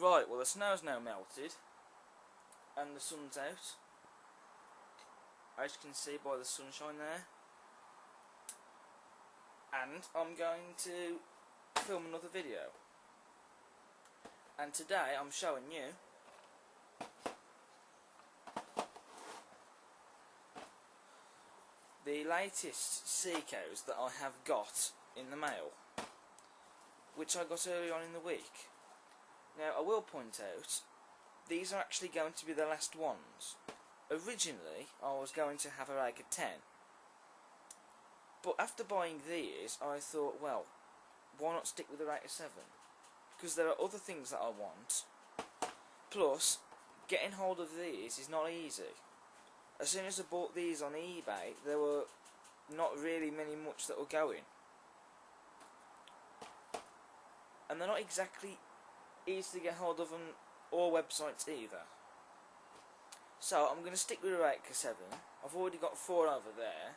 Right, well the snow's now melted and the sun's out, as you can see by the sunshine there, and I'm going to film another video. And today I'm showing you the latest sea cows that I have got in the mail, which I got early on in the week. Now I will point out, these are actually going to be the last ones. Originally I was going to have a Rake of 10, but after buying these I thought, well, why not stick with the Rake of 7? Because there are other things that I want, plus getting hold of these is not easy. As soon as I bought these on eBay, there were not really much that were going, and they're not exactly easy to get hold of on all websites either. So I'm going to stick with a Rake 7. I've already got 4 over there.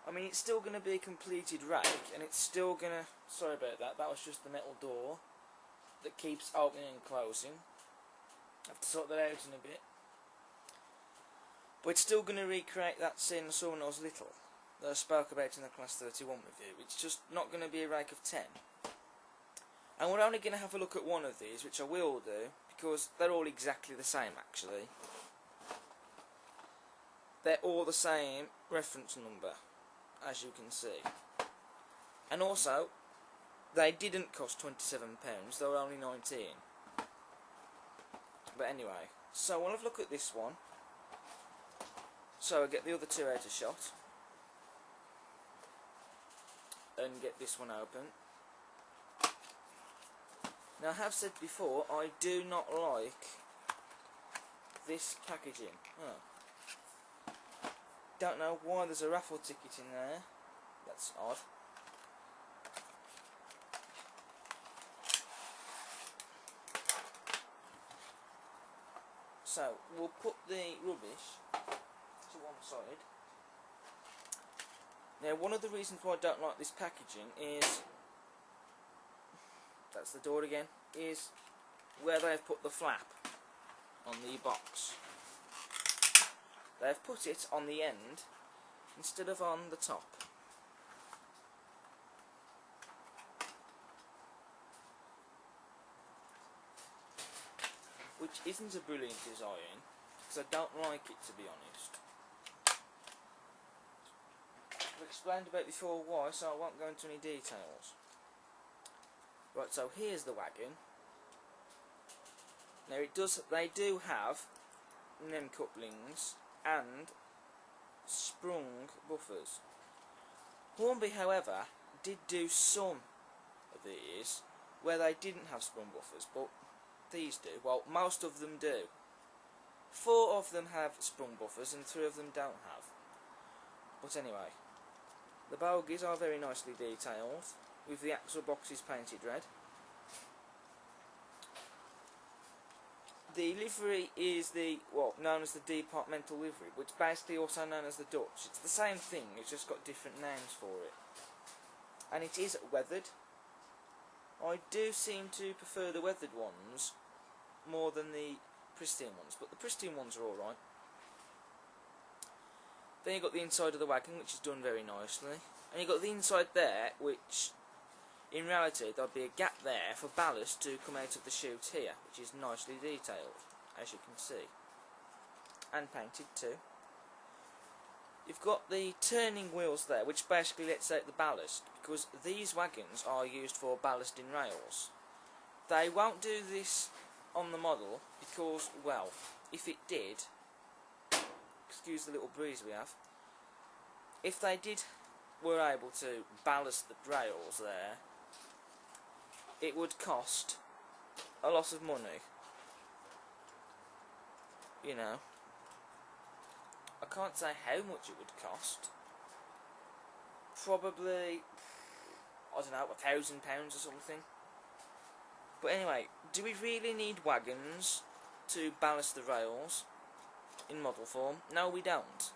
I mean, it's still going to be a completed rake, and it's still going to... Sorry about that, that was just the metal door that keeps opening and closing. I have to sort that out in a bit. But it's still going to recreate that scene I saw when I was little, that I spoke about in the Class 31 review. It's just not going to be a Rake of 10. And we're only going to have a look at one of these, which I will do, because they're all exactly the same actually. They're all the same reference number, as you can see. And also, they didn't cost £27, they were only 19. But anyway, so we'll have a look at this one. So I get the other two out of shot, and get this one open. Now I have said before, I do not like this packaging. Oh. Don't know why there's a raffle ticket in there. That's odd. So we'll put the rubbish to one side. Now one of the reasons why I don't like this packaging is, that's the door again, is where they've put the flap on the box. They've put it on the end instead of on the top. Which isn't a brilliant design, because I don't like it, to be honest. I've explained about before why, so I won't go into any details. Right, so here's the wagon. Now they do have NEM couplings and sprung buffers. Hornby, however, did do some of these where they didn't have sprung buffers, but these do. Well, most of them do. 4 of them have sprung buffers and 3 of them don't have. But anyway, the bogies are very nicely detailed, with the axle boxes painted red. The livery is known as the departmental livery, which is basically also known as the Dutch. It's the same thing, it's just got different names for it. And it is weathered. I do seem to prefer the weathered ones more than the pristine ones, but the pristine ones are alright. Then you've got the inside of the wagon, which is done very nicely. And you've got the inside there, which in reality there'll be a gap there for ballast to come out of the chute here, which is nicely detailed, as you can see. And painted too. You've got the turning wheels there, which basically lets out the ballast, because these wagons are used for ballasting rails. They won't do this on the model, because, well, if it did, excuse the little breeze we have, if they were able to ballast the rails there, it would cost a lot of money. You know, I can't say how much it would cost. Probably, I don't know, £1,000 or something. But anyway, do we really need wagons to ballast the rails in model form? No, we don't.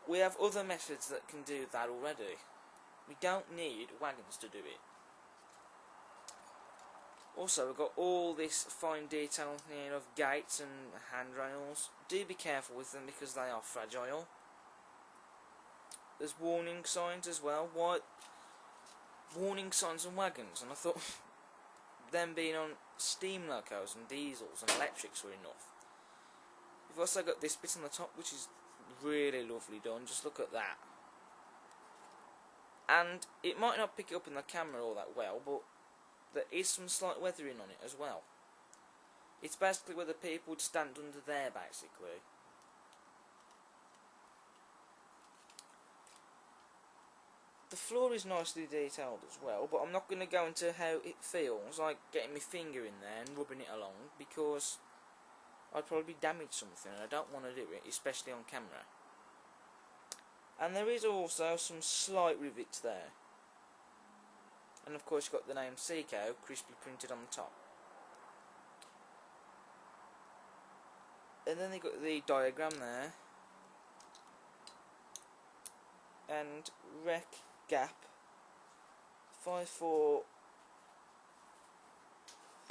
We have other methods that can do that already. We don't need wagons to do it. Also, we've got all this fine detail here of gates and handrails. Do be careful with them because they are fragile. There's warning signs as well. Why? Warning signs on wagons, and I thought them being on steam locos and diesels and electrics were enough. We've also got this bit on the top which is really lovely done. Just look at that. And it might not pick it up in the camera all that well, but there is some slight weathering on it as well. It's basically where the people would stand under there, basically. The floor is nicely detailed as well, but I'm not going to go into how it feels like getting my finger in there and rubbing it along, because I'd probably damage something and I don't want to do it, especially on camera. And there is also some slight rivets there. And of course you've got the name Seacow crisply printed on the top. And then you've got the diagram there. And Rake gap 54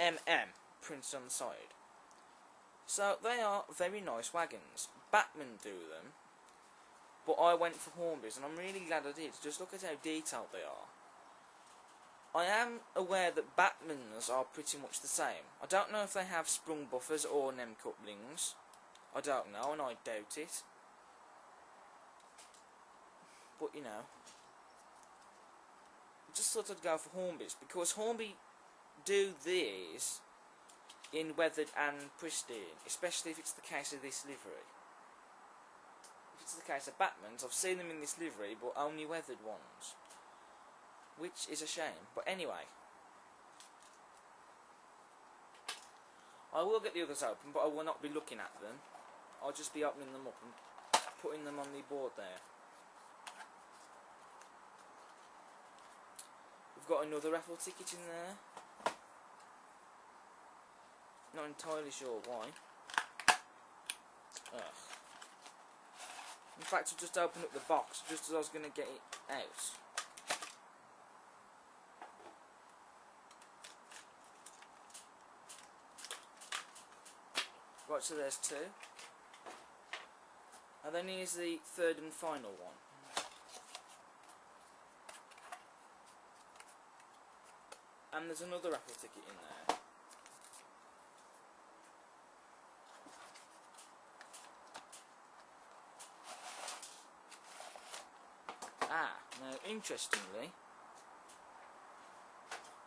mm printed on the side. So they are very nice wagons. Batman do them, but I went for Hornbys, and I'm really glad I did. Just look at how detailed they are. I am aware that Batmans are pretty much the same. I don't know if they have sprung buffers or nem couplings. I don't know, and I doubt it. But you know, just thought I'd go for Hornbys, because Hornby do these in weathered and pristine, especially if it's the case of this livery. If it's the case of Batman's, I've seen them in this livery, but only weathered ones, which is a shame. But anyway, I will get the others open, but I will not be looking at them. I'll just be opening them up and putting them on the board there. We've got another raffle ticket in there. Not entirely sure why. Ugh. In fact, I just opened up the box just as I was going to get it out. Right, so there's two. And then here's the third and final one. And there's another raffle ticket in there. Now interestingly,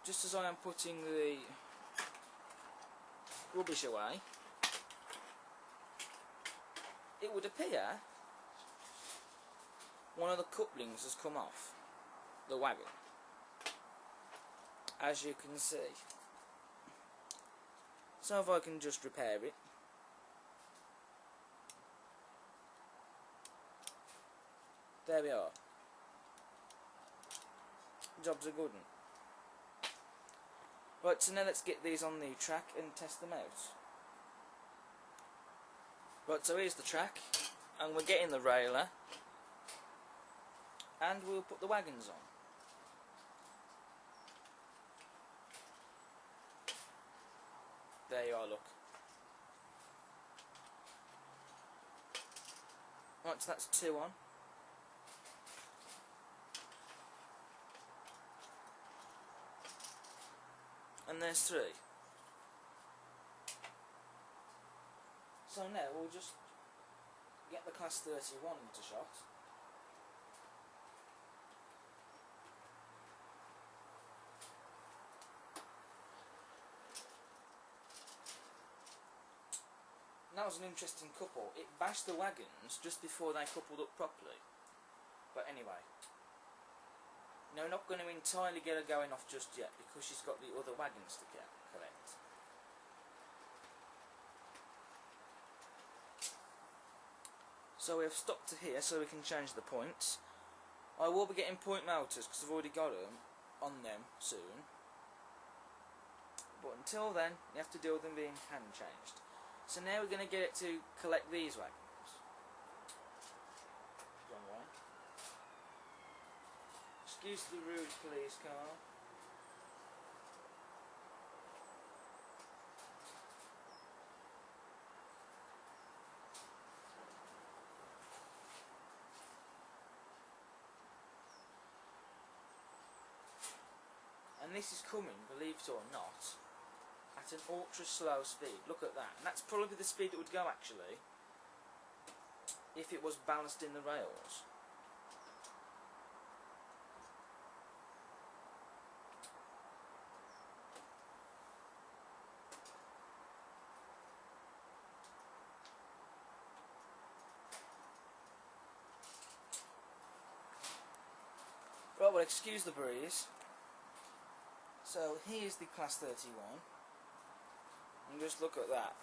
just as I am putting the rubbish away, it would appear one of the couplings has come off the wagon, as you can see. So if I can just repair it. There we are. Job's a good one. Right, so now let's get these on the track and test them out. Right, so here's the track, and we're getting the railer, and we'll put the wagons on. There you are, look. Right, so that's two on. And there's three. So now we'll just get the class 31 into shot. And that was an interesting couple. It bashed the wagons just before they coupled up properly. But anyway. No, we're not going to entirely get her going off just yet because she's got the other wagons to collect. So we have stopped to here so we can change the points. I will be getting point motors because I've already got them on them soon. But until then, you have to deal with them being hand changed. So now we're going to get it to collect these wagons. Excuse the rude police car. And this is coming, believe it or not, at an ultra slow speed. Look at that. And that's probably the speed it would go actually if it was balanced in the rails. Right, well, excuse the breeze. So here's the Class 31. And just look at that.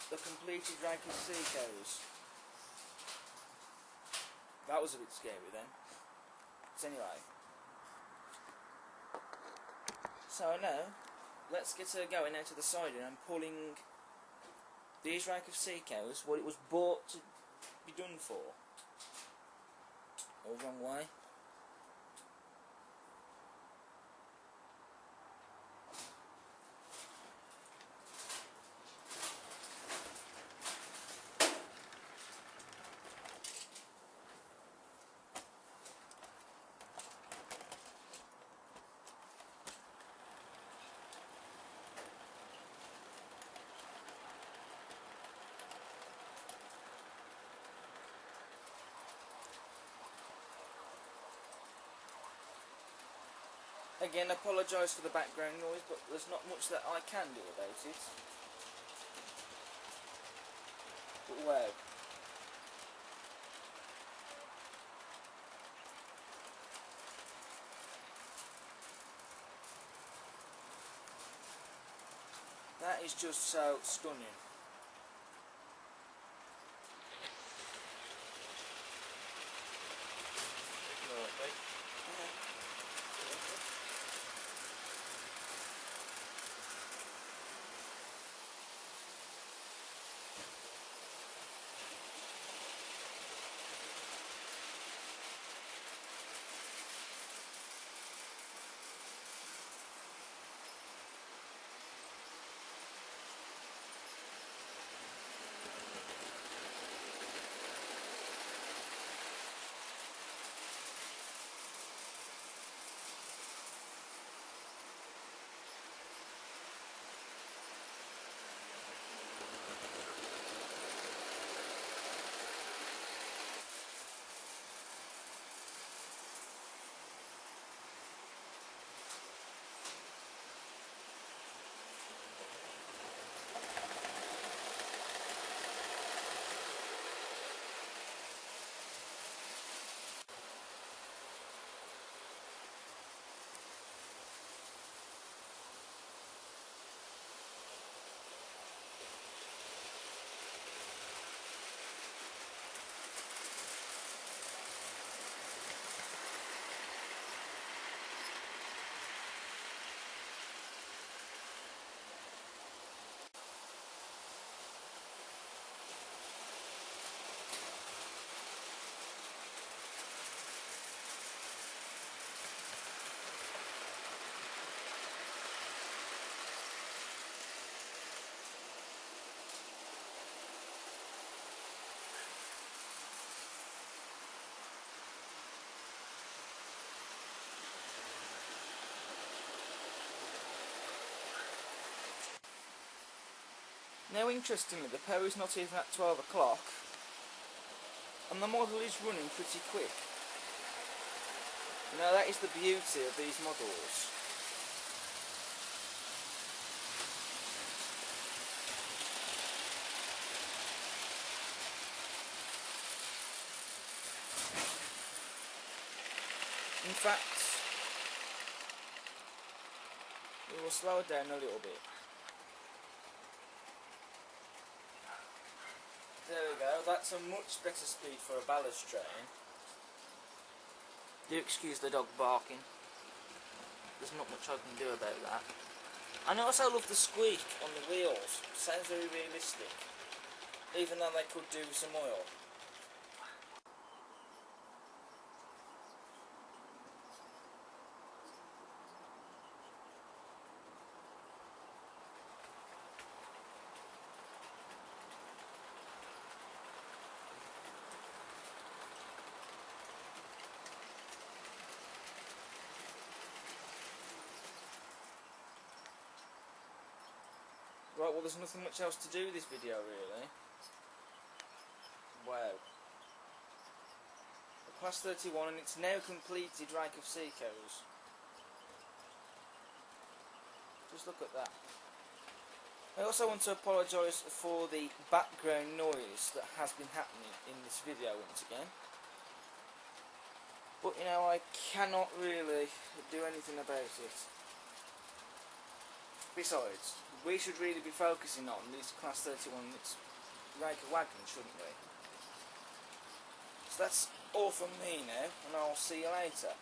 The completed Rake Seacoast. That was a bit scary then. But anyway. So now, let's get going out to the siding and pulling these Rake of Sea Cows, what it was bought to be done for. All wrong way. Again, apologise for the background noise, but there's not much that I can do about it. But wow. That is just so stunning. Now interestingly, the power is not even at 12 o'clock, and the model is running pretty quick. You know, that is the beauty of these models. In fact, we will slow it down a little bit. There we go, that's a much better speed for a ballast train. Do excuse the dog barking. There's not much I can do about that. And I also love the squeak on the wheels. Sounds very realistic. Even though they could do with some oil. Right, well there's nothing much else to do with this video really. Wow. The Class 31 and it's now completed Rake of Seacoast. Just look at that. I also want to apologise for the background noise that has been happening in this video once again. But you know, I cannot really do anything about it. Besides, we should really be focusing on this Class 31 that's Rake of Wagons, shouldn't we? So that's all from me now, and I'll see you later.